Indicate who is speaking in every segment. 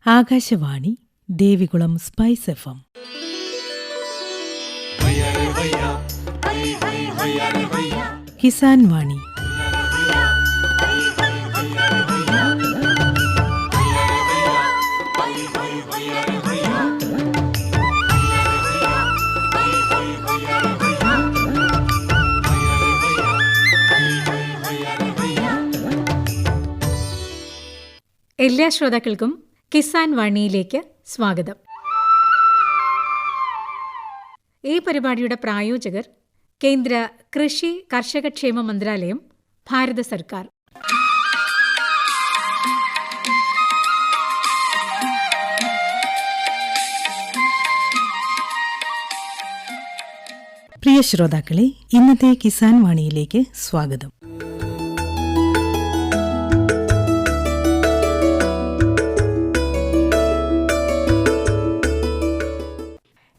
Speaker 1: Akashvani Devikulam spice FM. Kisan വാണി.
Speaker 2: എല്ലാ ശ്രോതാക്കൾക്കും കിസാൻ വാണിയിലേക്ക് സ്വാഗതം. ഈ പരിപാടിയുടെ പ്രായോജകർ കേന്ദ്ര കൃഷി കർഷകക്ഷേമ മന്ത്രാലയം, ഭാരത സർക്കാർ.
Speaker 1: പ്രിയ ശ്രോതാക്കളെ, ഇന്നത്തെ കിസാൻ വാണിയിലേക്ക് സ്വാഗതം.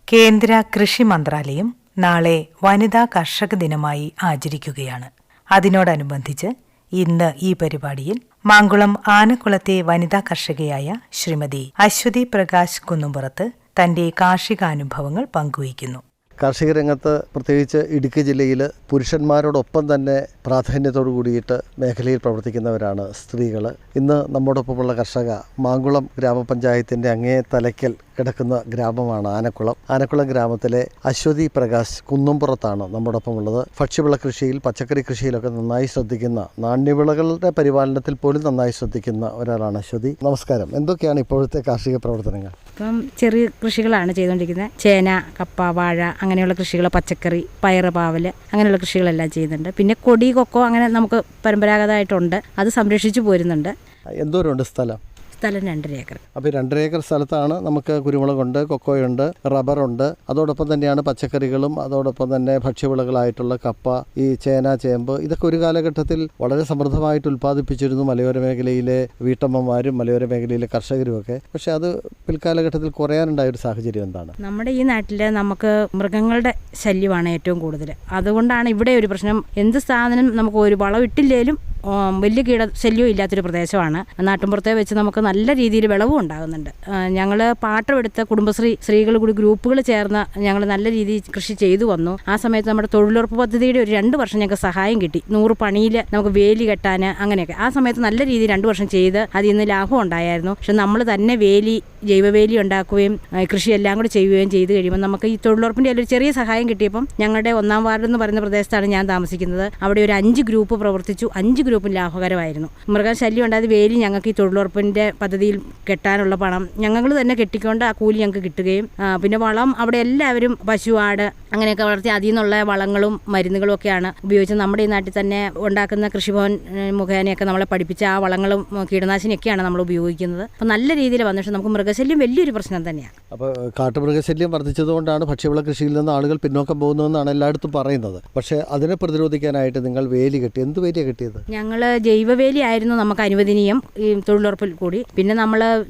Speaker 1: കേന്ദ്ര കൃഷി മന്ത്രാലയം നാളെ വനിതാ കർഷക ദിനമായി ആചരിക്കുകയാണ്. അതിനോടനുബന്ധിച്ച് ഇന്ന് ഈ പരിപാടിയിൽ മാങ്കുളം ആനക്കുളത്തെ വനിതാ കർഷകയായ ശ്രീമതി അശ്വതി പ്രകാശ് കുന്നുംപുറത്ത് തന്റെ കാർഷികാനുഭവങ്ങൾ പങ്കുവയ്ക്കുന്നു.
Speaker 3: കാർഷിക രംഗത്ത് പ്രത്യേകിച്ച് ഇടുക്കി ജില്ലയിൽ പുരുഷന്മാരോടൊപ്പം തന്നെ പ്രാധാന്യത്തോടു കൂടിയിട്ട് മേഖലയിൽ പ്രവർത്തിക്കുന്നവരാണ് സ്ത്രീകൾ. ഇന്ന് നമ്മോടൊപ്പമുള്ള കർഷക മാങ്കുളം ഗ്രാമപഞ്ചായത്തിൻ്റെ അങ്ങേ തലയ്ക്കൽ കിടക്കുന്ന ഗ്രാമമാണ് ആനക്കുളം. ആനക്കുളം ഗ്രാമത്തിലെ അശ്വതി പ്രകാശ് കുന്നുംപുറത്താണ് നമ്മോടൊപ്പമുള്ളത്. ഭക്ഷ്യവിള കൃഷിയിൽ, പച്ചക്കറി കൃഷിയിലൊക്കെ നന്നായി ശ്രദ്ധിക്കുന്ന, നാണ്യവിളകളുടെ പരിപാലനത്തിൽ പോലും നന്നായി ശ്രദ്ധിക്കുന്ന ഒരാളാണ് അശ്വതി. നമസ്കാരം. എന്തൊക്കെയാണ് ഇപ്പോഴത്തെ കാർഷിക പ്രവർത്തനങ്ങൾ?
Speaker 4: ഇപ്പം ചെറിയ കൃഷികളാണ് ചെയ്തുകൊണ്ടിരിക്കുന്നത്. ചേന, കപ്പ, വാഴ അങ്ങനെയുള്ള കൃഷികൾ, പച്ചക്കറി, പയറ്, പാവൽ അങ്ങനെയുള്ള കൃഷികളെല്ലാം ചെയ്യുന്നുണ്ട്. പിന്നെ കൊടി, കൊക്കോ അങ്ങനെ നമുക്ക് പരമ്പരാഗതമായിട്ടുണ്ട്. അത് സംരക്ഷിച്ചു പോരുന്നുണ്ട്.
Speaker 3: എന്തോരമുണ്ട് സ്ഥലം?
Speaker 4: സ്ഥലം 2.5 ഏക്കർ.
Speaker 3: അപ്പോൾ 2.5 ഏക്കർ സ്ഥലത്താണ് നമുക്ക് കുരുമുളകുണ്ട്, കൊക്കോയുണ്ട്, റബ്ബറുണ്ട്. അതോടൊപ്പം തന്നെയാണ് പച്ചക്കറികളും, അതോടൊപ്പം തന്നെ ഭക്ഷ്യവിളകളായിട്ടുള്ള കപ്പ, ഈ ചേന, ചേമ്പ്, ഇതൊക്കെ ഒരു കാലഘട്ടത്തിൽ വളരെ സമൃദ്ധമായിട്ട് ഉൽപ്പാദിപ്പിച്ചിരുന്നു മലയോര മേഖലയിലെ വീട്ടമ്മമാരും മലയോര മേഖലയിലെ കർഷകരുമൊക്കെ. പക്ഷെ അത് പിൽക്കാലഘട്ടത്തിൽ കുറയാനുണ്ടായൊരു സാഹചര്യം എന്താണ്?
Speaker 4: നമ്മുടെ ഈ നാട്ടിൽ നമുക്ക് മൃഗങ്ങളുടെ ശല്യമാണ് ഏറ്റവും കൂടുതൽ. അതുകൊണ്ടാണ് ഇവിടെ ഒരു പ്രശ്നം. എന്ത് സാധനം നമുക്ക് ഒരു വളം ഇട്ടില്ലേലും വലിയ കീടശല്യവും ഇല്ലാത്തൊരു പ്രദേശമാണ്. നാട്ടിൻപുറത്തെ വെച്ച് നമുക്ക് നല്ല രീതിയിൽ വിളവും ഉണ്ടാകുന്നുണ്ട്. ഞങ്ങൾ പാട്ടമെടുത്ത കുടുംബശ്രീ സ്ത്രീകൾ കൂടി ഗ്രൂപ്പുകൾ ചേർന്ന് ഞങ്ങൾ നല്ല രീതിയിൽ കൃഷി ചെയ്തു വന്നു. ആ സമയത്ത് നമ്മുടെ തൊഴിലുറപ്പ് പദ്ധതിയുടെ ഒരു 2 വർഷം ഞങ്ങൾക്ക് സഹായം കിട്ടി. 100 പണിയിൽ നമുക്ക് വേലി കെട്ടാൻ അങ്ങനെയൊക്കെ. ആ സമയത്ത് നല്ല രീതിയിൽ 2 വർഷം ചെയ്ത് അതിൽ നിന്ന് ലാഭം ഉണ്ടായിരുന്നു. പക്ഷെ നമ്മൾ തന്നെ ജൈവവേലി ഉണ്ടാക്കുകയും കൃഷിയെല്ലാം കൂടി ചെയ്യുകയും ചെയ്ത് കഴിയുമ്പോൾ നമുക്ക് ഈ തൊഴിലുറപ്പിൻ്റെ ഒരു ചെറിയ സഹായം കിട്ടിയപ്പം ഞങ്ങളുടെ 1-ാം വാർഡ് എന്ന് പറയുന്ന പ്രദേശത്താണ് ഞാൻ താമസിക്കുന്നത്. അവിടെ ഒരു 5 ഗ്രൂപ്പ് പ്രവർത്തിച്ചു. 5 ഗ്രൂപ്പും ലാഭകരമായിരുന്നു. മൃഗശല്യം ഉണ്ടായത് വേലി ഞങ്ങൾക്ക് ഈ തൊഴിലുറപ്പിൻ്റെ പദ്ധതിയിൽ കെട്ടാനുള്ള പണം ഞങ്ങൾ തന്നെ കെട്ടിക്കൊണ്ട് ആ കൂലി ഞങ്ങൾക്ക് കിട്ടുകയും, പിന്നെ വളം അവിടെ എല്ലാവരും പശു, ആട് അങ്ങനെയൊക്കെ വളർത്തി അതിൽ നിന്നുള്ള വളങ്ങളും മരുന്നുകളും ഒക്കെയാണ് ഉപയോഗിച്ച് നമ്മുടെ ഈ നാട്ടിൽ തന്നെ ഉണ്ടാക്കുന്ന കൃഷിഭവൻ മുഖേനയൊക്കെ നമ്മളെ പഠിപ്പിച്ച ആ വളങ്ങളും കീടനാശിനിയൊക്കെയാണ് നമ്മൾ ഉപയോഗിക്കുന്നത്. അപ്പോൾ നല്ല രീതിയിൽ വന്നിട്ട് നമുക്ക് മൃഗശല്യം വലിയൊരു പ്രശ്നം തന്നെയാണ്.
Speaker 3: അപ്പോൾ കാട്ടുമൃഗശല്യം വർദ്ധിച്ചതുകൊണ്ടാണ് ഭക്ഷ്യവിള കൃഷിയിൽ നിന്ന് ആളുകൾ പിന്നോക്കം പോകുന്നതെന്നാണ് എല്ലായിടത്തും പറയുന്നത്. പക്ഷേ അതിനെ പ്രതിരോധിക്കാനായിട്ട് നിങ്ങൾ വേലി കെട്ടി. എന്ത് വേലിയാണ് കെട്ടിയത്?
Speaker 4: ഞങ്ങൾ ജൈവവേലി ആയിരുന്നു നമുക്ക് അനുവദനീയം ഈ തൊഴിലുറപ്പിൽ കൂടി. പിന്നെ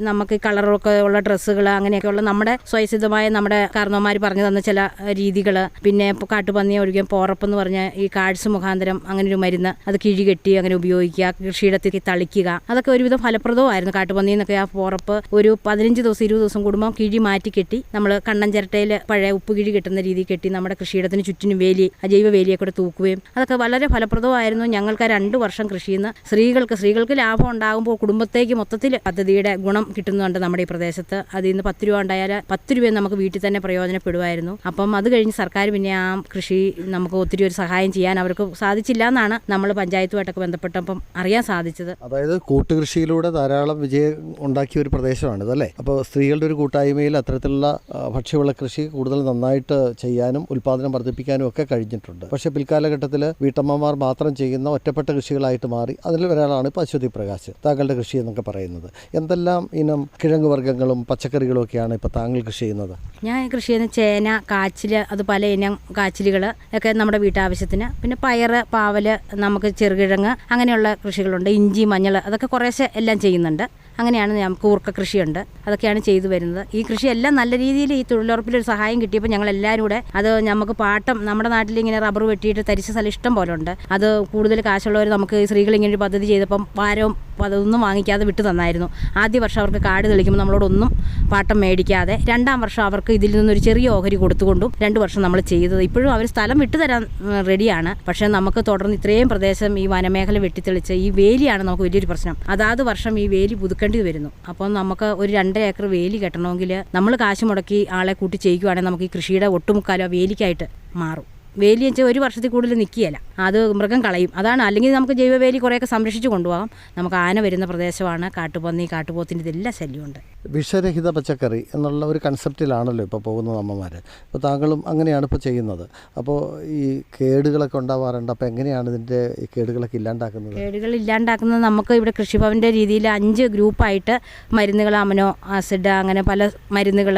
Speaker 4: നമുക്ക് കളറൊക്കെ ഉള്ള ഡ്രസ്സുകൾ അങ്ങനെയൊക്കെയുള്ള നമ്മുടെ സ്വയസിദ്ധമായ നമ്മുടെ കാരണവന്മാർ പറഞ്ഞു തന്ന ചില രീതികൾ, പിന്നെ കാട്ടുപന്നിയെ ഒഴികെ പോറപ്പെന്ന് പറഞ്ഞ ഈ കാഴ്ച മുഖാന്തരം അങ്ങനെ ഒരു മരുന്ന്, അത് കിഴി കെട്ടി അങ്ങനെ ഉപയോഗിക്കുക, കൃഷിയിടത്തേക്ക് തളിക്കുക, അതൊക്കെ ഒരുവിധം ഫലപ്രദവുമായിരുന്നു. കാട്ടുപന്നിന്നൊക്കെ ആ പോറപ്പ് ഒരു 15 ദിവസം 20 ദിവസം കൂടുമ്പോൾ കിഴി മാറ്റി കെട്ടി നമ്മൾ കണ്ണൻ ചിരട്ടയിൽ പഴയ ഉപ്പ് കിഴി കെട്ടുന്ന രീതിയിൽ കെട്ടി നമ്മുടെ കൃഷിയിടത്തിന് ചുറ്റിനും വേലി, ജൈവ വേലിയെ കൂടെ തൂക്കുകയും അതൊക്കെ വളരെ ഫലപ്രദമായിരുന്നു. ഞങ്ങൾക്ക് 2 വർഷം കൃഷിയിൽ നിന്ന് സ്ത്രീകൾക്ക് ലാഭം ഉണ്ടാകുമ്പോൾ കുടുംബത്തേക്ക് മൊത്തത്തിൽ പദ്ധതിയുടെ ഗുണം കിട്ടുന്നുണ്ട് നമ്മുടെ ഈ പ്രദേശത്ത്. അതിൽ നിന്ന് 10 രൂപ ഉണ്ടായാൽ 10 രൂപ നമുക്ക് വീട്ടിൽ തന്നെ പ്രയോജനപ്പെടുമായിരുന്നു. അപ്പം അത് കഴിഞ്ഞ് സർക്കാർ പിന്നെ ആ കൃഷി നമുക്ക് ഒത്തിരി ഒരു സഹായം ചെയ്യാൻ അവർക്ക് സാധിച്ചില്ല എന്നാണ് നമ്മൾ പഞ്ചായത്തുമായിട്ടൊക്കെ ബന്ധപ്പെട്ടപ്പം അറിയാൻ സാധിച്ചത്.
Speaker 3: അതായത് കൂട്ടുകൃഷിയിലൂടെ ധാരാളം വിജയം ഉണ്ടാക്കിയ ഒരു പ്രദേശമാണിത് അല്ലേ? അപ്പോൾ സ്ത്രീകളുടെ ഒരു കൂട്ടായ്മയിൽ അത്തരത്തിലുള്ള ഭക്ഷ്യവിള കൃഷി കൂടുതൽ നന്നായിട്ട് ചെയ്യാനും ഉൽപ്പാദനം വർദ്ധിപ്പിക്കാനും ഒക്കെ കഴിഞ്ഞിട്ടുണ്ട്. പക്ഷേ പിൽക്കാലഘട്ടത്തിൽ വീട്ടമ്മമാർ മാത്രം ചെയ്യുന്ന ഒറ്റപ്പെട്ട കൃഷികളായിട്ട് മാറി. അതിൽ ഒരാളാണ് ഇപ്പോൾ അശ്വതി പ്രകാശ്. താങ്കളുടെ കൃഷി എന്നൊക്കെ പറയുന്നത് എന്തെല്ലാം ഇനം കിഴങ്ങ് വർഗ്ഗങ്ങളും പച്ചക്കറികളും ഒക്കെയാണ് ഇപ്പോൾ താങ്കൾ കൃഷി ചെയ്യുന്നത്?
Speaker 4: ഞാൻ കൃഷി ചെയ്യുന്ന ചേന, കാച്ചിൽ, അത് പല ഇനം കാച്ചിലുകൾ ഒക്കെ നമ്മുടെ വീട്ടാവശ്യത്തിന്. പിന്നെ പയറ്, പാവൽ, നമുക്ക് ചെറുകിഴങ്ങ് അങ്ങനെയുള്ള കൃഷികളുണ്ട്. ഇഞ്ചി, മഞ്ഞൾ അതൊക്കെ കുറേശ്ശെ എല്ലാം ചെയ്യുന്നുണ്ട്. അങ്ങനെയാണ് കൂർക്ക കൃഷിയുണ്ട്. അതൊക്കെയാണ് ചെയ്തു വരുന്നത്. ഈ കൃഷിയെല്ലാം നല്ല രീതിയിൽ ഈ തൊഴിലുറപ്പിലൊരു സഹായം കിട്ടിയപ്പോൾ ഞങ്ങൾ എല്ലാവരും കൂടെ അത് നമുക്ക് പാട്ടം, നമ്മുടെ നാട്ടിൽ ഇങ്ങനെ റബ്ബർ വെട്ടിയിട്ട് തരിശ സ്ഥലം ഇഷ്ടം പോലെ ഉണ്ട്. അത് കൂടുതൽ കാശുള്ളവർ നമുക്ക് സ്ത്രീകൾ ഇങ്ങനെ ഒരു പദ്ധതി ചെയ്തപ്പം ഭാരവും അതൊന്നും വാങ്ങിക്കാതെ വിട്ടു തന്നായിരുന്നു. ആദ്യ വർഷം അവർക്ക് കാട് തെളിക്കുമ്പോൾ നമ്മളോടൊന്നും പാട്ടം മേടിക്കാതെ, രണ്ടാം വർഷം അവർക്ക് ഇതിൽ നിന്നൊരു ചെറിയ ഓഹരി കൊടുത്തുകൊണ്ടും 2 വർഷം നമ്മൾ ചെയ്തത്. ഇപ്പോഴും അവർ സ്ഥലം വിട്ടു തരാൻ റെഡിയാണ്. പക്ഷേ നമുക്ക് തുടർന്ന് ഇത്രയും പ്രദേശം ഈ വനമേഖല വെട്ടിത്തെളിച്ച് ഈ വേലിയാണ് നമുക്ക് വലിയൊരു പ്രശ്നം. അതാത് വർഷം ഈ വേലി പുതുക്കേണ്ടി വരുന്നു. അപ്പം നമുക്ക് ഒരു 2 ഏക്കർ വേലി കെട്ടണമെങ്കിൽ നമ്മൾ കാശ് മുടക്കി ആളെ കൂട്ടി ചെയ്യുകയാണെങ്കിൽ നമുക്ക് ഈ കൃഷിയുടെ ഒട്ടുമുക്കാലോ വേലിക്കായിട്ട് മാറും. വേലി വെച്ചാൽ ഒരു വർഷത്തിൽ കൂടുതൽ നിൽക്കുകയില്ല, അത് മൃഗം കളയും. അതാണ്. അല്ലെങ്കിൽ നമുക്ക് ജൈവവേലി കുറേയൊക്കെ സംരക്ഷിച്ച് കൊണ്ടുപോകാം. നമുക്ക് ആന വരുന്ന പ്രദേശമാണ്, കാട്ടുപന്നി, കാട്ടുപോത്തിൻ്റെ ഇതെല്ലാം ശല്യമുണ്ട്.
Speaker 3: വിഷരഹിത പച്ചക്കറി എന്നുള്ള ഒരു കൺസെപ്റ്റിലാണല്ലോ ഇപ്പോൾ പോകുന്നത് അമ്മമാർ. അപ്പോൾ താങ്കളും അങ്ങനെയാണ് ഇപ്പോൾ ചെയ്യുന്നത്. അപ്പോൾ ഈ കേടുകളൊക്കെ ഉണ്ടാവാറുണ്ട്. അപ്പോൾ എങ്ങനെയാണ് ഇതിൻ്റെ ഈ കേടുകളൊക്കെ ഇല്ലാണ്ടാക്കുന്നത്?
Speaker 4: കേടുകൾ ഇല്ലാണ്ടാക്കുന്നത് നമുക്ക് ഇവിടെ കൃഷിഭവൻ്റെ രീതിയിൽ 5 ഗ്രൂപ്പായിട്ട് മരുന്നുകൾ, അമിനോ ആസിഡ് അങ്ങനെ പല മരുന്നുകൾ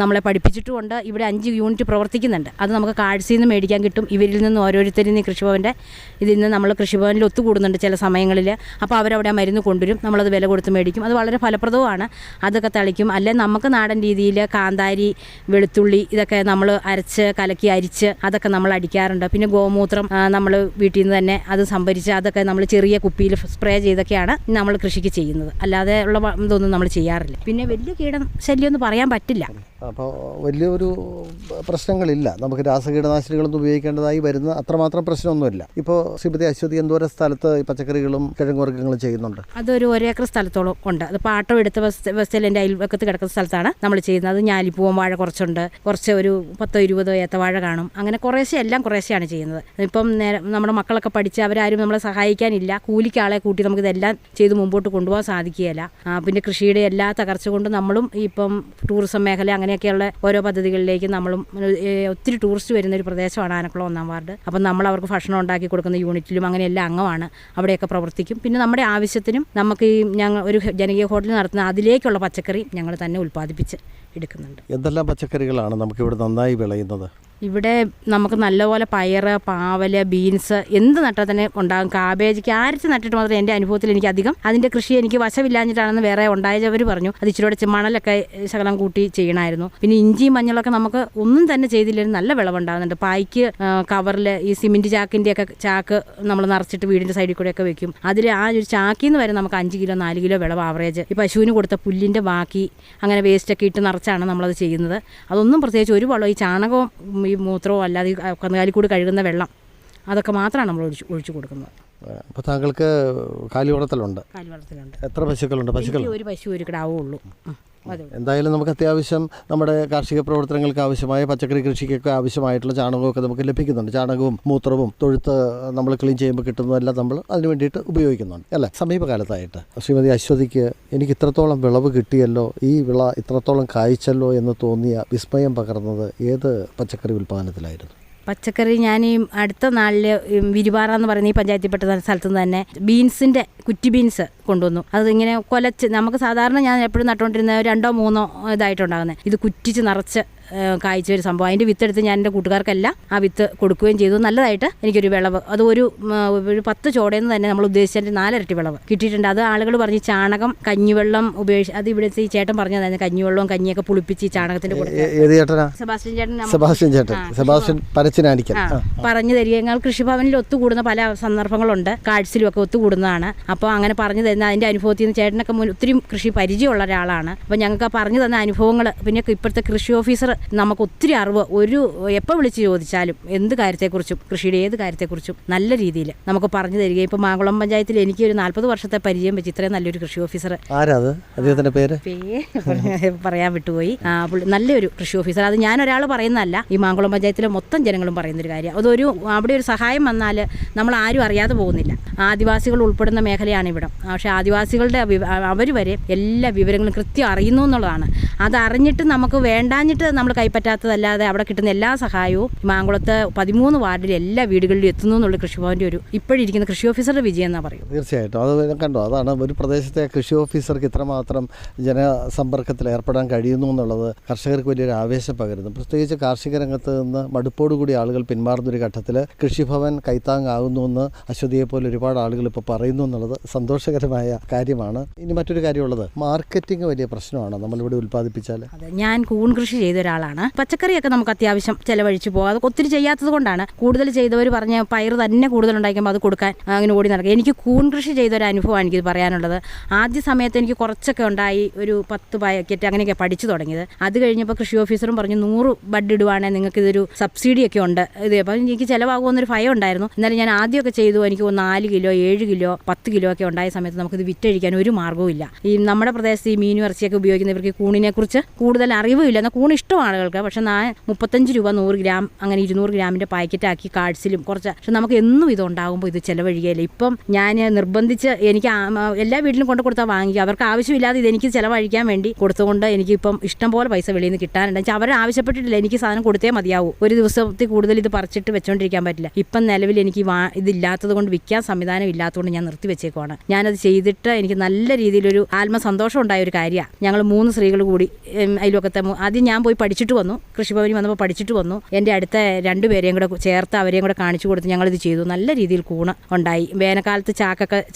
Speaker 4: നമ്മളെ പഠിപ്പിച്ചിട്ടുമുണ്ട്. ഇവിടെ 5 യൂണിറ്റ് പ്രവർത്തിക്കുന്നുണ്ട്. അത് നമുക്ക് കാഴ്ചയിൽ നിന്ന് മേടിക്കാൻ കിട്ടും. ഇവരിൽ നിന്ന് ഓരോരുത്തരിൽ നിന്ന് കൃഷിഭവൻ്റെ ഇതിൽ നിന്ന് നമ്മൾ കൃഷിഭവനിൽ ഒത്തുകൂടുന്നുണ്ട് ചില സമയങ്ങളിൽ. അപ്പോൾ അവരവിടെ മരുന്ന് കൊണ്ടുവരും, നമ്മളത് വില കൊടുത്ത് മേടിക്കും. അത് വളരെ ഫലപ്രദവുമാണ്. അതൊക്കെ തളിക്കും. അല്ലെ നമുക്ക് നാടൻ രീതിയിൽ കാന്താരി, വെളുത്തുള്ളി ഇതൊക്കെ നമ്മൾ അരച്ച് കലക്കി അരിച്ച് അതൊക്കെ നമ്മൾ അടിക്കാറുണ്ട്. പിന്നെ ഗോമൂത്രം നമ്മൾ വീട്ടിൽ നിന്ന് തന്നെ അത് സംഭരിച്ച് അതൊക്കെ നമ്മൾ ചെറിയ കുപ്പിയിൽ സ്പ്രേ ചെയ്തൊക്കെയാണ് നമ്മൾ കൃഷിക്ക് ചെയ്യുന്നത്. അല്ലാതെ ഉള്ള ഇതൊന്നും നമ്മൾ ചെയ്യാറില്ല. പിന്നെ വലിയ കീടം ശല്യമൊന്നും പറയാൻ പറ്റില്ല.
Speaker 3: അപ്പോൾ വലിയൊരു പ്രശ്നങ്ങളില്ല. നമുക്ക് രാസകീടനാശിനികളൊന്നും ഉപയോഗിക്കേണ്ടതായി വരുന്ന അത്രമാത്രം പ്രശ്നമൊന്നുമില്ല. ഇപ്പോൾ ശ്രീമതി അശ്വതി എന്തോരം സ്ഥലത്ത് ഈ പച്ചക്കറികളും കിഴങ്ങുവർഗ്ഗങ്ങളും ചെയ്യുന്നുണ്ട്?
Speaker 4: അതൊരു 1 ഏക്കർ സ്ഥലത്തോളം ഉണ്ട്. അത് പാട്ടം എടുത്ത ബസ്സിൽ എൻ്റെ അയൽവക്കത്ത് കിടക്കുന്ന സ്ഥലത്താണ് നമ്മൾ ചെയ്യുന്നത്. അത് ഞാലിപ്പൂവൻ വാഴ കുറച്ചുണ്ട്, കുറച്ച് ഒരു 10-20 ഏത്തവാഴ കാണും. അങ്ങനെ കുറേശ്ശെ എല്ലാം കുറേശ്ശെയാണ് ചെയ്യുന്നത്. ഇപ്പം നമ്മുടെ മക്കളൊക്കെ പഠിച്ച് അവരാരും നമ്മളെ സഹായിക്കാനില്ല. കൂലിക്ക് ആളെ കൂട്ടി നമുക്കിതെല്ലാം ചെയ്ത് മുമ്പോട്ട് കൊണ്ടുപോകാൻ സാധിക്കുകയില്ല. പിന്നെ കൃഷിയുടെ എല്ലാ തകർച്ച കൊണ്ട് നമ്മളും ഇപ്പം ടൂറിസം മേഖല അങ്ങനെയൊക്കെയുള്ള ഓരോ പദ്ധതികളിലേക്ക് നമ്മളും ഒത്തിരി ടൂറിസ്റ്റ് വരുന്നൊരു പ്രദേശമാണ് ആനക്കുളം 1-ാം വാർഡ്. അപ്പം നമ്മൾ അവർക്ക് ഭക്ഷണം ഉണ്ടാക്കി കൊടുക്കുന്ന യൂണിറ്റിലും അങ്ങനെയെല്ലാം അംഗമാണ്. അവിടെയൊക്കെ പ്രവർത്തിക്കും. പിന്നെ നമ്മുടെ ആവശ്യത്തിനും നമുക്ക് ഈ ഞങ്ങൾ ഒരു ജനകീയ ഹോട്ടൽ നടത്തുന്ന അതിലേക്കുള്ള പച്ചക്കറി ഞങ്ങൾ തന്നെ ഉൽപ്പാദിപ്പിച്ച് എടുക്കുന്നുണ്ട്.
Speaker 3: എന്തെല്ലാം പച്ചക്കറികളാണ് നമുക്കിവിടെ നന്നായി വിളയുന്നത്?
Speaker 4: ഇവിടെ നമുക്ക് നല്ലപോലെ പയറ്, പാവൽ, ബീൻസ് എന്ത് നട്ടാൽ തന്നെ ഉണ്ടാകും. കാബേജ്, ക്യാരറ്റ് നട്ടിട്ട് മാത്രമേ എൻ്റെ അനുഭവത്തിൽ എനിക്ക് അധികം അതിൻ്റെ കൃഷി എനിക്ക് വശമില്ലാഞ്ഞിട്ടാണെന്ന് വേറെ ഉണ്ടായവർ പറഞ്ഞു. അത് ഇച്ചിരി മണലൊക്കെ ശകലം കൂട്ടി ചെയ്യണമായിരുന്നു. പിന്നെ ഇഞ്ചിയും മഞ്ഞളൊക്കെ നമുക്ക് ഒന്നും തന്നെ ചെയ്തില്ലെങ്കിൽ നല്ല വിളവുണ്ടാകുന്നുണ്ട്. പായ്ക്ക് കവറിൽ ഈ സിമെൻറ്റ് ചാക്കിൻ്റെയൊക്കെ ചാക്ക് നമ്മൾ നിറച്ചിട്ട് വീടിൻ്റെ സൈഡിൽ കൂടെയൊക്കെ വെക്കും. അതിൽ ആ ഒരു ചാക്കിൽ നിന്ന് വരെ നമുക്ക് 5 കിലോ 4 കിലോ വിളവ് ആവറേജ്. ഈ പശുവിന് കൊടുത്ത പുല്ലിൻ്റെ ബാക്കി അങ്ങനെ വേസ്റ്റൊക്കെ ഇട്ട് നിറച്ചാണ് നമ്മളത് ചെയ്യുന്നത്. അതൊന്നും പ്രത്യേകിച്ച് ഒരു വളവും ഈ ചാണകവും ഈ മൂത്രവും അല്ലാതെ ഈ കന്നുകാലി കൂടി കഴുകുന്ന വെള്ളം അതൊക്കെ മാത്രമാണ് നമ്മൾ ഒഴിച്ചു കൊടുക്കുന്നത്.
Speaker 3: അപ്പോൾ താങ്കൾക്ക് കാലി വളർത്തലുണ്ട്?
Speaker 4: കാലി വളർത്തലുണ്ട്.
Speaker 3: എത്ര പശുക്കളുണ്ട്?
Speaker 4: ഒരു പശു ഒരു കിടാവേ ഉള്ളൂ.
Speaker 3: എന്തായാലും നമുക്ക് അത്യാവശ്യം നമ്മുടെ കാർഷിക പ്രവർത്തനങ്ങൾക്ക് ആവശ്യമായ പച്ചക്കറി കൃഷിക്കൊക്കെ ആവശ്യമായിട്ടുള്ള ചാണകമൊക്കെ നമുക്ക് ലഭിക്കുന്നുണ്ട്. ചാണകവും മൂത്രവും തൊഴുത്ത് നമ്മൾ ക്ലീൻ ചെയ്യുമ്പോൾ കിട്ടുന്നതെല്ലാം നമ്മൾ അതിന് വേണ്ടിയിട്ട് ഉപയോഗിക്കുന്നുണ്ട് അല്ലേ? സമീപകാലത്തായിട്ട് ശ്രീമതി അശ്വതിക്ക് എനിക്ക് ഇത്രത്തോളം വിളവ് കിട്ടിയല്ലോ, ഈ വിള ഇത്രത്തോളം കായ്ച്ചല്ലോ എന്ന് തോന്നിയ വിസ്മയം പകർന്നത് ഏത് പച്ചക്കറി ഉൽപ്പാദനത്തിലായിരുന്നു?
Speaker 4: പച്ചക്കറി ഞാൻ ഈ അടുത്ത നാളിൽ വിരിവാറ എന്ന് പറയുന്ന ഈ പഞ്ചായത്തിൽപ്പെട്ട സ്ഥലത്ത് നിന്ന് തന്നെ ബീൻസിൻ്റെ കുറ്റി ബീൻസ് കൊണ്ടുവന്നു. അതിങ്ങനെ കൊലച്ച് നമുക്ക് സാധാരണ ഞാൻ എപ്പോഴും നട്ടുകൊണ്ടിരുന്ന 2-3 ഇതായിട്ടുണ്ടാകുന്നത്. ഇത് കുറ്റിച്ച് നിറച്ച് കായ്ച്ച ഒരു സംഭവം. അതിൻ്റെ വിത്തെടുത്ത് ഞാൻ എൻ്റെ കൂട്ടുകാർക്കെല്ലാം ആ വിത്ത് കൊടുക്കുകയും ചെയ്തു. നല്ലതായിട്ട് എനിക്കൊരു വിളവ് അത് ഒരു 10 ചോടയിൽ നിന്ന് തന്നെ നമ്മൾ ഉദ്ദേശിച്ചതിൻ്റെ 4 ഇരട്ടി വിളവ് കിട്ടിയിട്ടുണ്ട്. അത് ആളുകൾ പറഞ്ഞ് ചാണകം, കഞ്ഞിവെള്ളം ഉപയോഗിച്ച് അത് ഇവിടുത്തെ ഈ ചേട്ടൻ പറഞ്ഞതായിരുന്നു. കഞ്ഞിവെള്ളവും കഞ്ഞിയൊക്കെ പുളിപ്പിച്ച് ഈ ചാണകത്തിൻ്റെ കൂടെ സെബാസ്റ്റ്യൻ ചേട്ടൻ പറഞ്ഞു തരിക. ഞങ്ങൾ കൃഷിഭവനിൽ ഒത്തുകൂടുന്ന പല സന്ദർഭങ്ങളുണ്ട്. കാഴ്ചയിലും ഒക്കെ ഒത്തുകൂടുന്നതാണ്. അപ്പോൾ അങ്ങനെ പറഞ്ഞു തരുന്ന അതിൻ്റെ അനുഭവത്തിൽ നിന്ന് ചേട്ടനൊക്കെ ഒത്തിരി കൃഷി പരിചയമുള്ള ഒരാളാണ്. അപ്പോൾ ഞങ്ങൾക്ക് പറഞ്ഞു തന്ന അനുഭവങ്ങൾ, പിന്നെ ഇപ്പോഴത്തെ കൃഷി ഓഫീസർ നമുക്ക് ഒത്തിരി അറിവ് എപ്പോൾ വിളിച്ച് ചോദിച്ചാലും എന്ത് കാര്യത്തെക്കുറിച്ചും കൃഷിയുടെ ഏത് കാര്യത്തെക്കുറിച്ചും നല്ല രീതിയിൽ നമുക്ക് പറഞ്ഞു തരിക. ഇപ്പോൾ മാങ്കുളം പഞ്ചായത്തിൽ എനിക്ക് ഒരു 40 വർഷത്തെ പരിചയം വെച്ച് ഇത്രയും നല്ലൊരു കൃഷി ഓഫീസർ പറയാൻ വിട്ടുപോയി. നല്ലൊരു കൃഷി ഓഫീസർ. അത് ഞാൻ ഒരാൾ പറയുന്നതല്ല, ഈ മാങ്കുളം പഞ്ചായത്തിലെ മൊത്തം ജനങ്ങളും പറയുന്നൊരു കാര്യം. അതൊരു അവിടെ ഒരു സഹായം വന്നാൽ നമ്മൾ ആരും അറിയാതെ പോകുന്നില്ല. ആദിവാസികൾ ഉൾപ്പെടുന്ന മേഖലയാണ് ഇവിടെ. പക്ഷേ ആദിവാസികളുടെ അവർ വരെ എല്ലാ വിവരങ്ങളും കൃത്യം അറിയുന്നു എന്നുള്ളതാണ്. അതറിഞ്ഞിട്ട് നമുക്ക് വേണ്ടാഞ്ഞിട്ട് നമ്മൾ നമ്മൾ കൈപ്പറ്റാത്തതല്ലാതെ അവിടെ കിട്ടുന്ന എല്ലാ സഹായവും മാങ്കുളത്ത് 13 വാർഡിലെ എല്ലാ വീടുകളിലും എത്തുന്നു എന്നുള്ള കൃഷിഭവൻ്റെ ഒരു ഇപ്പോഴിരിക്കുന്ന കൃഷി ഓഫീസറുടെ വിജയം എന്നാ പറയും.
Speaker 3: തീർച്ചയായിട്ടും അത് കണ്ടോ, അതാണ് ഒരു പ്രദേശത്തെ കൃഷി ഓഫീസർക്ക് ഇത്രമാത്രം ജനസമ്പർക്കത്തിൽ ഏർപ്പെടാൻ കഴിയുന്നു എന്നുള്ളത് കർഷകർക്ക് വലിയൊരു ആവേശം പകരുന്നു. പ്രത്യേകിച്ച് കാർഷിക രംഗത്ത് നിന്ന് മടുപ്പോടുകൂടി ആളുകൾ പിന്മാറുന്നൊരു ഘട്ടത്തിൽ കൃഷിഭവൻ കൈത്താങ്ങാകുന്നുവെന്ന് അശ്വതിയെ പോലെ ഒരുപാട് ആളുകൾ ഇപ്പോൾ പറയുന്നു എന്നുള്ളത് സന്തോഷകരമായ കാര്യമാണ്. ഇനി മറ്റൊരു കാര്യമുള്ളത്, മാർക്കറ്റിംഗ് വലിയ പ്രശ്നമാണ് നമ്മളിവിടെ ഉൽപ്പാദിപ്പിച്ചാൽ.
Speaker 4: അതെ, ഞാൻ കൂൺ കൃഷി ചെയ്ത ഒരാളാണ്. പച്ചക്കറിയൊക്കെ നമുക്ക് അത്യാവശ്യം ചിലവഴിച്ച് പോകാം. അത് ഒത്തിരി ചെയ്യാത്തത് കൊണ്ടാണ്. കൂടുതൽ ചെയ്തവർ പറഞ്ഞ പയർ തന്നെ കൂടുതൽ ഉണ്ടാക്കുമ്പോൾ അത് കൊടുക്കാൻ അങ്ങനെ ഓടി നടക്കുക. എനിക്ക് കൂൺ കൃഷി ചെയ്തൊരു അനുഭവമാണ് എനിക്ക് പറയാനുള്ളത്. ആദ്യ സമയത്ത് എനിക്ക് കുറച്ചൊക്കെ ഉണ്ടായി, ഒരു 10 പാക്കറ്റ് അങ്ങനെയൊക്കെ പഠിച്ചു തുടങ്ങിയത്. അത് കഴിഞ്ഞപ്പോൾ കൃഷി ഓഫീസറും പറഞ്ഞു 100 ബഡ് ഇടുവാണെങ്കിൽ നിങ്ങൾക്ക് ഇതൊരു സബ്സിഡിയൊക്കെ ഉണ്ട്. ഇത് അപ്പോൾ എനിക്ക് ചിലവാകുമെന്നൊരു ഭയം ഉണ്ടായിരുന്നു. എന്നാലും ഞാൻ ആദ്യമൊക്കെ ചെയ്തു. എനിക്ക് 4 കിലോ 7 കിലോ 10 കിലോ ഒക്കെ ഉണ്ടായ സമയത്ത് നമുക്കിത് വിറ്റഴിക്കാൻ ഒരു മാർഗ്ഗവും ഇല്ല. ഈ നമ്മുടെ പ്രദേശത്ത് ഈ മീനും ഇറച്ചിയൊക്കെ ഉപയോഗിക്കുന്നവർക്ക് കൂണിനെ കുറിച്ച് കൂടുതൽ അറിവുമില്ല. എന്നാൽ കൂൺ ഇഷ്ടമാണ് ആളുകൾക്ക്. പക്ഷേ 35 രൂപ 100 ഗ്രാം അങ്ങനെ 200 ഗ്രാമിൻ്റെ പാക്കറ്റാക്കി കാർഡ്സിലും കുറച്ച്. പക്ഷെ നമുക്ക് എന്നും ഇത് ഉണ്ടാകുമ്പോൾ ഇത് ചിലവഴിക്കുകയില്ല. ഇപ്പം ഞാൻ നിർബന്ധിച്ച് എനിക്ക് എല്ലാ വീട്ടിലും കൊണ്ട് കൊടുത്താൽ വാങ്ങിക്കുക. അവർക്ക് ആവശ്യമില്ലാതെ ഇതെനിക്ക് ചിലവഴിക്കാൻ വേണ്ടി കൊടുത്തുകൊണ്ട് എനിക്കിപ്പം ഇഷ്ടം പോലെ പൈസ വെളിയിൽ നിന്ന് കിട്ടാനുണ്ട്. അവർ ആവശ്യപ്പെട്ടിട്ടില്ല, എനിക്ക് സാധനം കൊടുത്തേ മതിയാവൂ. ഒരു ദിവസത്തിൽ കൂടുതൽ ഇത് പറിച്ചിട്ട് വെച്ചുകൊണ്ടിരിക്കാൻ പറ്റില്ല. ഇപ്പം നിലവിൽ എനിക്ക് ഇതില്ലാത്തത് കൊണ്ട് വിൽക്കാൻ സംവിധാനം ഇല്ലാത്തതുകൊണ്ട് ഞാൻ നിർത്തി വെച്ചേക്കുവാണ്. ഞാനത് ചെയ്തിട്ട് എനിക്ക് നല്ല രീതിയിലൊരു ആത്മസന്തോഷം ഉണ്ടായ ഒരു കാര്യമാണ്. ഞങ്ങൾ 3 സ്ത്രീകൾ കൂടി അയൽവക്കത്തെ ആദ്യം ഞാൻ പോയി പഠിച്ചിട്ട് വന്നു. കൃഷിഭവനിൽ വന്നപ്പോൾ പഠിച്ചിട്ട് വന്നു. എൻ്റെ അടുത്ത 2 പേരെയും കൂടെ ചേർത്ത് അവരെയും കൂടെ കാണിച്ചു കൊടുത്ത് ഞങ്ങളിത് ചെയ്തു. നല്ല രീതിയിൽ കൂണ് ഉണ്ടായി. വേനൽക്കാലത്ത്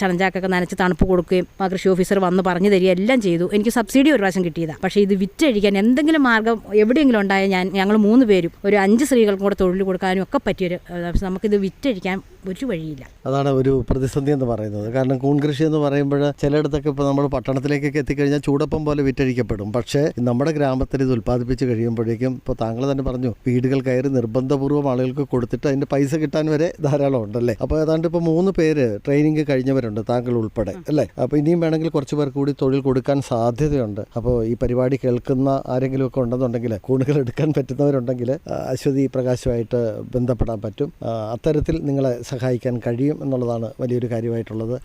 Speaker 4: ചണഞ്ചാക്കൊക്കെ നനച്ച് തണുപ്പ് കൊടുക്കുകയും കൃഷി ഓഫീസർ വന്ന് പറഞ്ഞു തരിക എല്ലാം ചെയ്തു. എനിക്ക് സബ്സിഡി ഒരു പ്രാവശ്യം കിട്ടിയതാണ്. പക്ഷേ ഇത് വിറ്റഴിക്കാൻ എന്തെങ്കിലും മാർഗ്ഗം എവിടെയെങ്കിലും ഉണ്ടായാൽ ഞങ്ങൾ 3 പേരും ഒരു 5 സ്ത്രീകൾക്കും കൂടെ തൊഴിൽ കൊടുക്കാനും ഒക്കെ പറ്റിയൊരു, നമുക്കിത് വിറ്റഴിക്കാൻ ഒരു വഴിയില്ല.
Speaker 3: അതാണ് ഒരു പ്രതിസന്ധി എന്ന് പറയുന്നത്. കാരണം കൂൺ കൃഷി എന്ന് പറയുമ്പോൾ ചിലയിടത്തൊക്കെ ഇപ്പോൾ നമ്മൾ പട്ടണത്തിലേക്കൊക്കെ എത്തിക്കഴിഞ്ഞാൽ ചൂടപ്പം പോലെ വിറ്റഴിക്കപ്പെടും. പക്ഷേ നമ്മുടെ ഗ്രാമത്തിൽ ഇത് ഉൽപ്പാദിപ്പിച്ച് കഴിയുമ്പോഴേക്കും ഇപ്പോൾ താങ്കൾ തന്നെ പറഞ്ഞു, വീടുകൾ കയറി നിർബന്ധപൂർവ്വം ആളുകൾക്ക് കൊടുത്തിട്ട് അതിൻ്റെ പൈസ കിട്ടാൻ വരെ ധാരാളം ഉണ്ടല്ലേ. അപ്പോൾ ഏതാണ്ട് ഇപ്പോൾ 3 പേര് ട്രെയിനിങ് കഴിഞ്ഞവരുണ്ട്, താങ്കൾ ഉൾപ്പെടെ അല്ലേ. അപ്പോൾ ഇനിയും വേണമെങ്കിൽ കുറച്ച് പേർ കൂടി തൊഴിൽ കൊടുക്കാൻ സാധ്യതയുണ്ട്. അപ്പോൾ ഈ പരിപാടി കേൾക്കുന്ന ആരെങ്കിലും ഒക്കെ ഉണ്ടെന്നുണ്ടെങ്കിൽ, കൂണുകൾ എടുക്കാൻ പറ്റുന്നവരുണ്ടെങ്കിൽ അശ്വതി പ്രകാശുമായിട്ട് ബന്ധപ്പെടാൻ പറ്റും. അത്തരത്തിൽ നിങ്ങളെ സഹായിക്കാൻ കഴിയും എന്നുള്ളതാണ് വലിയൊരു കാര്യമായിട്ടുള്ളത്.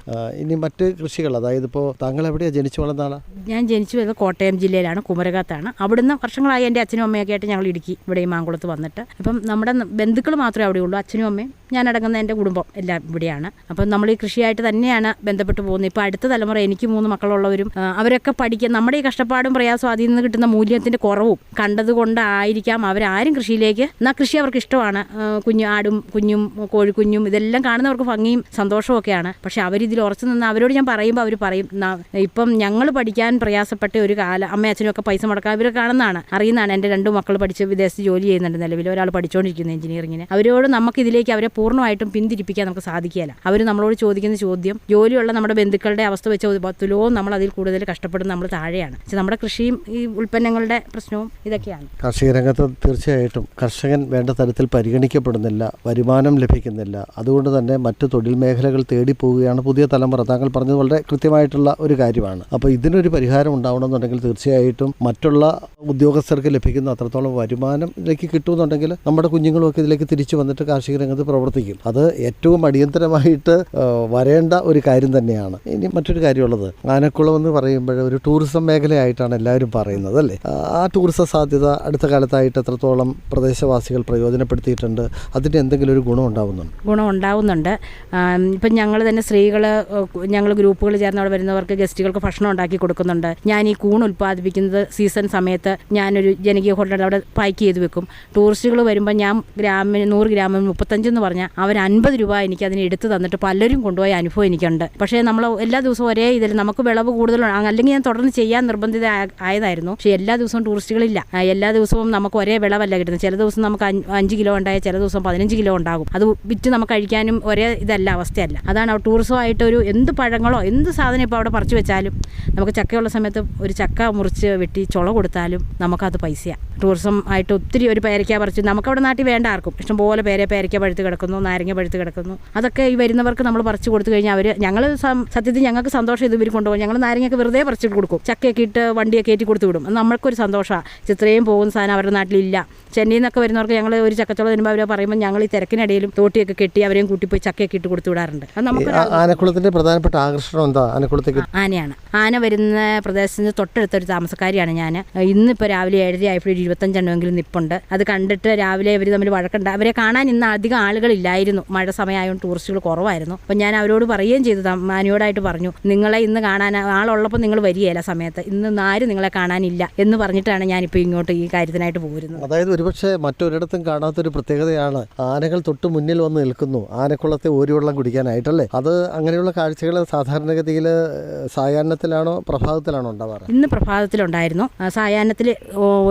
Speaker 3: ഇനി മറ്റ് കൃഷികൾ, അതായത് ഇപ്പോൾ താങ്കൾ എവിടെയാണ് ജനിച്ചു വളർന്ന ആളാണ്?
Speaker 4: ഞാൻ ജനിച്ചു വരുന്നത് കോട്ടയം ജില്ലയിലാണ്, കുമരകത്താണ്. അവിടുന്ന് വർഷങ്ങളായി എൻ്റെ അച്ഛനും അമ്മയൊക്കെ ആയിട്ട് ഞങ്ങൾ ഇടുക്കി ഇവിടെ ഈ മാങ്കുളത്ത് വന്നിട്ട്. അപ്പം നമ്മുടെ ബന്ധുക്കൾ മാത്രമേ അവിടെ ഉള്ളൂ. അച്ഛനും അമ്മയും ഞാനടങ്ങുന്ന എൻ്റെ കുടുംബം എല്ലാം ഇവിടെയാണ്. അപ്പം നമ്മൾ ഈ കൃഷിയായിട്ട് തന്നെയാണ് ബന്ധപ്പെട്ട് പോകുന്നത്. ഇപ്പോൾ അടുത്ത തലമുറ, എനിക്ക് 3 മക്കളുള്ളവരും അവരൊക്കെ പഠിക്കുക, നമ്മുടെ ഈ കഷ്ടപ്പാടും പ്രയാസവും അതിൽ നിന്ന് കിട്ടുന്ന മൂല്യത്തിൻ്റെ കുറവും കണ്ടതുകൊണ്ടായിരിക്കാം അവരാരും കൃഷിയിലേക്ക്, എന്നാൽ കൃഷി അവർക്ക് ഇഷ്ടമാണ്. ആടും കുഞ്ഞും കോഴിക്കുഞ്ഞും ഇതെല്ലാം കാണുന്നവർക്ക് ഭംഗിയും സന്തോഷവും ഒക്കെയാണ്. പക്ഷെ അവരിതിൽ ഉറച്ചു നിന്ന് അവരോട് ഞാൻ പറയുമ്പോൾ അവർ പറയും, ഇപ്പം ഞങ്ങൾ പഠിക്കാൻ പ്രയാസപ്പെട്ട ഒരു കാലം, അമ്മയും അച്ഛനും ഒക്കെ പൈസ മുടക്കാൻ ഇവർ കാണുന്നതാണ്, അറിയുന്നതാണ്. എൻ്റെ 2 മക്കൾ പഠിച്ച് വിദേശത്ത് ജോലി ചെയ്യുന്നുണ്ട് നിലവിൽ. ഒരാൾ പഠിച്ചുകൊണ്ടിരിക്കുന്നു എഞ്ചിനീയറിങ്ങിന്. അവരോട് നമുക്കിതിലേക്ക് അവരെ പൂർണ്ണമായിട്ടും പിന്തിരിപ്പിക്കാൻ നമുക്ക് സാധിക്കില്ല. അവർ നമ്മളോട് ചോദിക്കുന്ന ചോദ്യം, ജോലിയുള്ള നമ്മുടെ ബന്ധുക്കളുടെ അവസ്ഥ വെച്ച് തുലവും നമ്മൾ അതിൽ കൂടുതൽ കഷ്ടപ്പെടുന്ന നമ്മൾ താഴെയാണ്. പക്ഷെ നമ്മുടെ കൃഷിയും ഈ ഉൽപ്പന്നങ്ങളുടെ പ്രശ്നവും ഇതൊക്കെയാണ്.
Speaker 3: കാർഷിക രംഗത്ത് തീർച്ചയായിട്ടും കർഷകൻ വേണ്ട തരത്തിൽ പരിഗണിക്കപ്പെടുന്നില്ല, വരുമാനം ലഭിക്കുന്നില്ല. അതുകൊണ്ട് തന്നെ മറ്റ് തൊഴിൽ മേഖലകൾ തേടിപ്പോവുകയാണ് പുതിയ തലമുറ. താങ്കൾ പറഞ്ഞത് വളരെ കൃത്യമായിട്ടുള്ള ഒരു കാര്യമാണ്. അപ്പോൾ ഇതിനൊരു പരിഹാരം ഉണ്ടാവണമെന്നുണ്ടെങ്കിൽ തീർച്ചയായിട്ടും മറ്റുള്ള ഉദ്യോഗസ്ഥർക്ക് ലഭിക്കുന്ന അത്രത്തോളം വരുമാനം ഇതിലേക്ക് കിട്ടുമെന്നുണ്ടെങ്കിൽ നമ്മുടെ കുഞ്ഞുങ്ങളുമൊക്കെ ഇതിലേക്ക് തിരിച്ചു വന്നിട്ട് കാർഷിക രംഗത്ത് പ്രവർത്തിക്കും. അത് ഏറ്റവും അടിയന്തരമായിട്ട് വരേണ്ട ഒരു കാര്യം തന്നെയാണ്. ഇനി മറ്റൊരു കാര്യമുള്ളത്, ആനക്കുളം എന്ന് പറയുമ്പോൾ ഒരു ടൂറിസം മേഖലയായിട്ടാണ് എല്ലാവരും പറയുന്നത് അല്ലേ. ആ ടൂറിസം സാധ്യത അടുത്ത കാലത്തായിട്ട് എത്രത്തോളം പ്രദേശവാസികൾ പ്രയോജനപ്പെടുത്തിയിട്ടുണ്ട്? അതിന് എന്തെങ്കിലും ഒരു ഗുണം
Speaker 4: ഉണ്ടാവുന്നുണ്ട്. ഇപ്പം ഞങ്ങൾ തന്നെ സ്ത്രീകൾ, ഞങ്ങൾ ഗ്രൂപ്പുകൾ ചേർന്ന് അവിടെ വരുന്നവർക്ക് ഗസ്റ്റുകൾക്ക് ഭക്ഷണം ഉണ്ടാക്കി കൊടുക്കുന്നുണ്ട്. ഞാൻ ഈ കൂൺ ഉൽപ്പാദിപ്പിക്കുന്നത് സീസൺ സമയത്ത് ഞാനൊരു ജനകീയ ഹോട്ടലിൽ അവിടെ പാക്ക് ചെയ്ത് വെക്കും. ടൂറിസ്റ്റുകൾ വരുമ്പോൾ ഞാൻ 100 ഗ്രാമിന് 35 എന്ന് പറഞ്ഞാൽ അവർ 50 രൂപ എനിക്ക് അതിന് എടുത്ത് തന്നിട്ട് പലരും കൊണ്ടുപോയ അനുഭവം എനിക്കുണ്ട്. പക്ഷേ നമ്മൾ എല്ലാ ദിവസവും ഒരേ ഇതിൽ നമുക്ക് വിളവ് കൂടുതലാണ്, അല്ലെങ്കിൽ ഞാൻ തുടർന്ന് ചെയ്യാൻ നിർബന്ധിത ആയതായിരുന്നു. പക്ഷേ എല്ലാ ദിവസവും ടൂറിസ്റ്റുകളില്ല. എല്ലാ ദിവസവും നമുക്ക് ഒരേ വിളവല്ല കിട്ടുന്നത്. ചില ദിവസം നമുക്ക് 5 കിലോ ഉണ്ടായാൽ ചില ദിവസം 15 കിലോ ഉണ്ടാകും. അത് വിറ്റ് നമുക്ക് കഴിക്കാനും ഒരേ ഇതല്ല, അവസ്ഥയല്ല. അതാണ് ടൂറിസമായിട്ട് എന്ത് പഴങ്ങളോ എന്ത് സാധനം ഇപ്പോൾ അവിടെ പറിച്ചു വെച്ചാലും, നമുക്ക് ചക്കയുള്ള സമയത്ത് ഒരു ചക്ക മുറിച്ച് വെട്ടി ചുള കൊടുത്താലും നമുക്കത് പൈസയാണ്. ടൂറിസം ആയിട്ട് ഒത്തിരി ഒരു പേരയ്ക്ക പറിച്ച് നമുക്കവിടെ നാട്ടിൽ വേണ്ട ആർക്കും ഇഷ്ടംപോലെ പേരയ്ക്ക പഴുത്ത് കിടക്കുന്നു, നാരങ്ങ പഴുത്ത് കിടക്കുന്നു. അതൊക്കെ ഈ വരുന്നവർക്ക് നമ്മൾ പറിച്ച് കൊടുത്തു കഴിഞ്ഞാൽ ഞങ്ങൾ സത്യത്തിൽ ഞങ്ങൾക്ക് സന്തോഷം ഇത് ഇവർ കൊണ്ടുപോകും. ഞങ്ങൾ നാരങ്ങയൊക്കെ വെറുതെ പറിച്ചിട്ട് കൊടുക്കും, ചക്കയൊക്കെ ഇട്ട് വണ്ടിയൊക്കെ കയറ്റി കൊടുത്തു വിടും. നമ്മൾക്കൊരു സന്തോഷമാണ്. ഇത്രയും പോകുന്ന സാധനം അവരുടെ നാട്ടിലില്ല. ചെന്നൈയിൽ നിന്നൊക്കെ വരുന്നവർക്ക് ഞങ്ങൾ ഒരു ചക്കച്ചോളം തരുമ്പോൾ അവർ പറയുമ്പോൾ ഞങ്ങൾ ഈ തിരക്കിനിടയിലും തോട്ടിയൊക്കെ കെട്ടി അവരെയും കൂട്ടിപ്പോയി ചക്കയൊക്കെ ഇട്ട് കൊടുത്തു വിടാറുണ്ട്. അത് നമുക്ക്
Speaker 3: ആനക്കുളത്തിന്റെ പ്രധാനപ്പെട്ട ആകർഷണം എന്താ? ആനക്കുളത്തേക്ക്
Speaker 4: ആനയാണ്. ആന വരുന്ന പ്രദേശത്തിന് തൊട്ടടുത്തൊരു താമസക്കാരിയാണ് ഞാൻ. ഇന്നിപ്പോൾ രാവിലെ 7:30 ആയപ്പോഴും 25 എണ്ണമെങ്കിലും നിപ്പുണ്ട്. അത് കണ്ടിട്ട് രാവിലെ ഇവർ തമ്മിൽ വഴക്കുണ്ട്. അവരെ കാണാൻ ഇന്ന് അധികം ആളുകളില്ലായിരുന്നു, മഴ സമയമായതുകൊണ്ട് ടൂറിസ്റ്റുകൾ കുറവായിരുന്നു. അപ്പം ഞാൻ അവരോട് പറയുകയും ചെയ്തു, മാന്യോടായിട്ട് പറഞ്ഞു, നിങ്ങളെ ഇന്ന് കാണാൻ ആളുള്ളപ്പോൾ നിങ്ങൾ വരികയില്ല സമയത്ത്, ഇന്ന് ആരും നിങ്ങളെ കാണാനില്ല എന്ന് പറഞ്ഞിട്ടാണ് ഞാനിപ്പോൾ ഇങ്ങോട്ട് ഈ കാര്യത്തിനായിട്ട് പോരുന്നത്.
Speaker 3: അതായത് ഒരുപക്ഷെ മറ്റൊരിടത്തും കാണാത്തൊരു പ്രത്യേകതയാണ്, ആനകൾ തൊട്ട് മുന്നിൽ വന്ന് നിൽക്കുന്നു ആനക്കുളത്തെ ഓരിവെള്ളം കുടിക്കാനായിട്ടല്ലേ. അത് അങ്ങനെയുള്ള കാഴ്ചകൾ സാധാരണഗതിയിൽ സായാഹ്നത്തിലാണോ പ്രഭാതത്തിലാണോ ഉണ്ടാവാറ്?
Speaker 4: ഇന്ന് പ്രഭാതത്തിലുണ്ടായിരുന്നു. സായാഹ്നത്തിൽ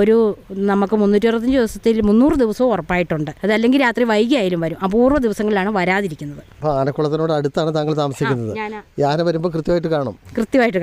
Speaker 4: ഒരു നമുക്ക് 365 ദിവസത്തിൽ 300 ദിവസവും ഉറപ്പായിട്ടുണ്ട്. അതല്ലെങ്കിൽ രാത്രി വൈകിയായാലും വരും, അപൂർവ ദിവസങ്ങളിലാണ് വരാതിരിക്കുന്നത്.
Speaker 3: അപ്പോൾ ആനക്കുളത്തിനോട് അടുത്താണ് താങ്കൾ താമസിക്കുന്നത്. ആന വരുമ്പോൾ കൃത്യമായിട്ട്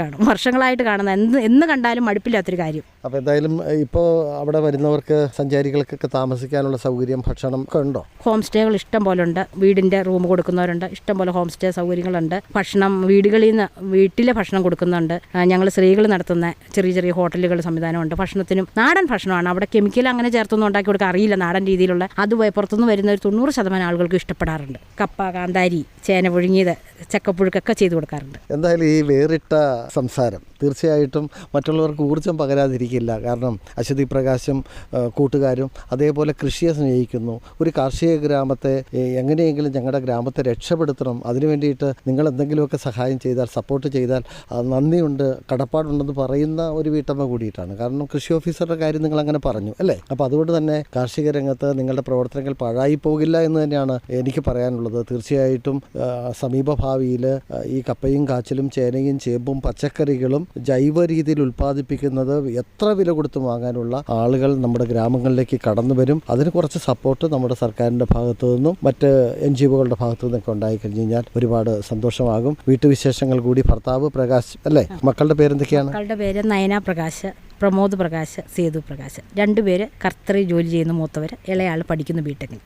Speaker 3: കാണും, വർഷങ്ങളായിട്ട് കാണുന്ന, എന്ന് കണ്ടാലും മടുപ്പില്ലാത്തൊരു കാര്യം. അപ്പോൾ എന്തായാലും ഇപ്പോൾ അവിടെ വരുന്നവർക്ക് സഞ്ചാരികൾക്കൊക്കെ താമസിക്കാനുള്ള സൗകര്യം, ഭക്ഷണം ഒക്കെ ഉണ്ടോ?
Speaker 4: ഹോം സ്റ്റേകൾ ഇഷ്ടം പോലെ ഉണ്ട്, വീടിൻ്റെ റൂം കൊടുക്കുന്നവരുണ്ട്, ഇഷ്ടം പോലെ ഹോം സ്റ്റേ സൗകര്യങ്ങളുണ്ട്. ഭക്ഷണം വീടുകളിൽ നിന്ന് വീട്ടിലെ ഭക്ഷണം കൊടുക്കുന്നുണ്ട്. ഞങ്ങൾ സ്ത്രീകൾ നടത്തുന്ന ചെറിയ ചെറിയ ഹോട്ടലുകൾ സംവിധാനമുണ്ട്. ഭക്ഷണത്തിനും നാടൻ ഭക്ഷണമാണ്, അവിടെ കെമിക്കൽ അങ്ങനെ ചേർത്തൊന്നും ഉണ്ടാക്കി കൊടുക്കാൻ അറിയില്ല. നാടൻ രീതിയിലുള്ള അത് പുറത്തുനിന്ന് വരുന്ന ഒരു 90% ആളുകൾക്ക് ഇഷ്ടപ്പെടാറുണ്ട്. കപ്പ, കാന്താരി, ചേന പുഴുങ്ങിയത്, ചക്കപ്പുഴുക്കൊക്കെ ചെയ്തു കൊടുക്കാറുണ്ട്.
Speaker 3: എന്തായാലും ഈ വേറിട്ട സംസാരം തീർച്ചയായിട്ടും മറ്റുള്ളവർക്ക് ഊർജ്ജം പകരാതിരിക്കില്ല. കാരണം അശ്വതി പ്രകാശും കൂട്ടുകാരും അതേപോലെ കൃഷിയെ സ്നേഹിക്കുന്നു. ഒരു കാർഷിക ഗ്രാമത്തെ എങ്ങനെയെങ്കിലും ഞങ്ങളുടെ ഗ്രാമത്തെ രക്ഷപ്പെടുത്തണം, അതിനു വേണ്ടിയിട്ട് നിങ്ങൾ എന്തെങ്കിലുമൊക്കെ സഹായം ചെയ്താൽ, സപ്പോർട്ട് ചെയ്താൽ നന്ദിയുണ്ട്, കടപ്പാടുണ്ടെന്ന് പറയുന്ന ഒരു വീട്ടമ്മ കൂടിയിട്ടാണ്. കാരണം കൃഷി ഓഫീസറുടെ കാര്യം നിങ്ങൾ അങ്ങനെ പറഞ്ഞു അല്ലേ. അപ്പോൾ അതുകൊണ്ട് തന്നെ കാർഷിക രംഗത്ത് നിങ്ങളുടെ പ്രവർത്തനങ്ങൾ പാഴായി പോകില്ല എന്ന് തന്നെയാണ് എനിക്ക് പറയാനുള്ളത്. തീർച്ചയായിട്ടും സമീപഭാവിയിൽ ഈ കപ്പയും കാച്ചിലും ചേനയും ചേമ്പും പച്ചക്കറികളും ജൈവ രീതിയിൽ ഉൽപ്പാദിപ്പിക്കുന്നത് എത്ര വില കൊടുത്ത് വാങ്ങാനുള്ള ആളുകൾ നമ്മുടെ ഗ്രാമങ്ങളിലേക്ക് കടന്നു വരും. അതിന് കുറച്ച് സപ്പോർട്ട് നമ്മുടെ സർക്കാരിൻ്റെ ഭാഗത്തു നിന്നും മറ്റ് NGOകളുടെ ഭാഗത്തു നിന്നൊക്കെ ഉണ്ടായി കഴിഞ്ഞ് കഴിഞ്ഞാൽ ഒരുപാട് സന്തോഷമാകും. വീട്ടുവിശേഷങ്ങൾ കൂടി, ഭർത്താവ് പ്രകാശ് അല്ലേ, മക്കളുടെ പേരെന്തൊക്കെയാണ്?
Speaker 4: മക്കളുടെ പേര് നയന പ്രകാശ്, പ്രമോദ് പ്രകാശ്, സേതു പ്രകാശ്. 2 പേര് കർത്തറി ജോലി ചെയ്യുന്ന, മൂത്തവർ. ഇളയാൾ പഠിക്കുന്ന ബിടെക്കിന്.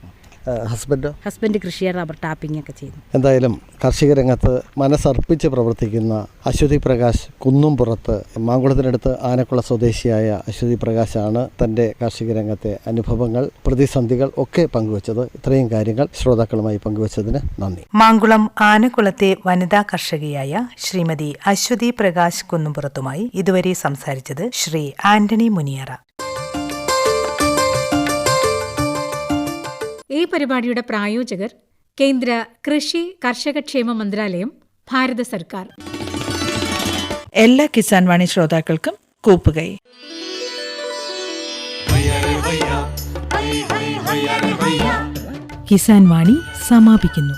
Speaker 4: ഹസ്ബൻഡ് കൃഷി, റബ്ബർ ടാപ്പിംഗ് ഒക്കെ ചെയ്യുന്നു.
Speaker 3: എന്തായാലും കാർഷിക രംഗത്ത് മനസ്സർപ്പിച്ച് പ്രവർത്തിക്കുന്ന അശ്വതി പ്രകാശ്, കുന്നുംപുറത്ത് മാങ്കുളത്തിനടുത്ത് ആനക്കുള സ്വദേശിയായ അശ്വതി പ്രകാശാണ് തൻ്റെ കാർഷിക രംഗത്തെ അനുഭവങ്ങൾ, പ്രതിസന്ധികൾ ഒക്കെ പങ്കുവച്ചത്. ഇത്രയും കാര്യങ്ങൾ ശ്രോതാക്കളുമായി പങ്കുവച്ചതിന് നന്ദി.
Speaker 1: മാങ്കുളം ആനക്കുളത്തെ വനിതാ കർഷകയായ ശ്രീമതി അശ്വതി പ്രകാശ് കുന്നുംപുറത്തുമായി ഇതുവരെ സംസാരിച്ചത് ശ്രീ ആന്റണി മുനിയറ.
Speaker 2: ഈ പരിപാടിയുടെ പ്രായോജകർ കേന്ദ്ര കൃഷി കർഷകക്ഷേമ മന്ത്രാലയം, ഭാരത സർക്കാർ.
Speaker 1: എല്ലാ കിസാൻ വാണി ശ്രോതാക്കൾക്കും കൂപ്പുകൈ. കിസാൻ വാണി സമാപിക്കുന്നു.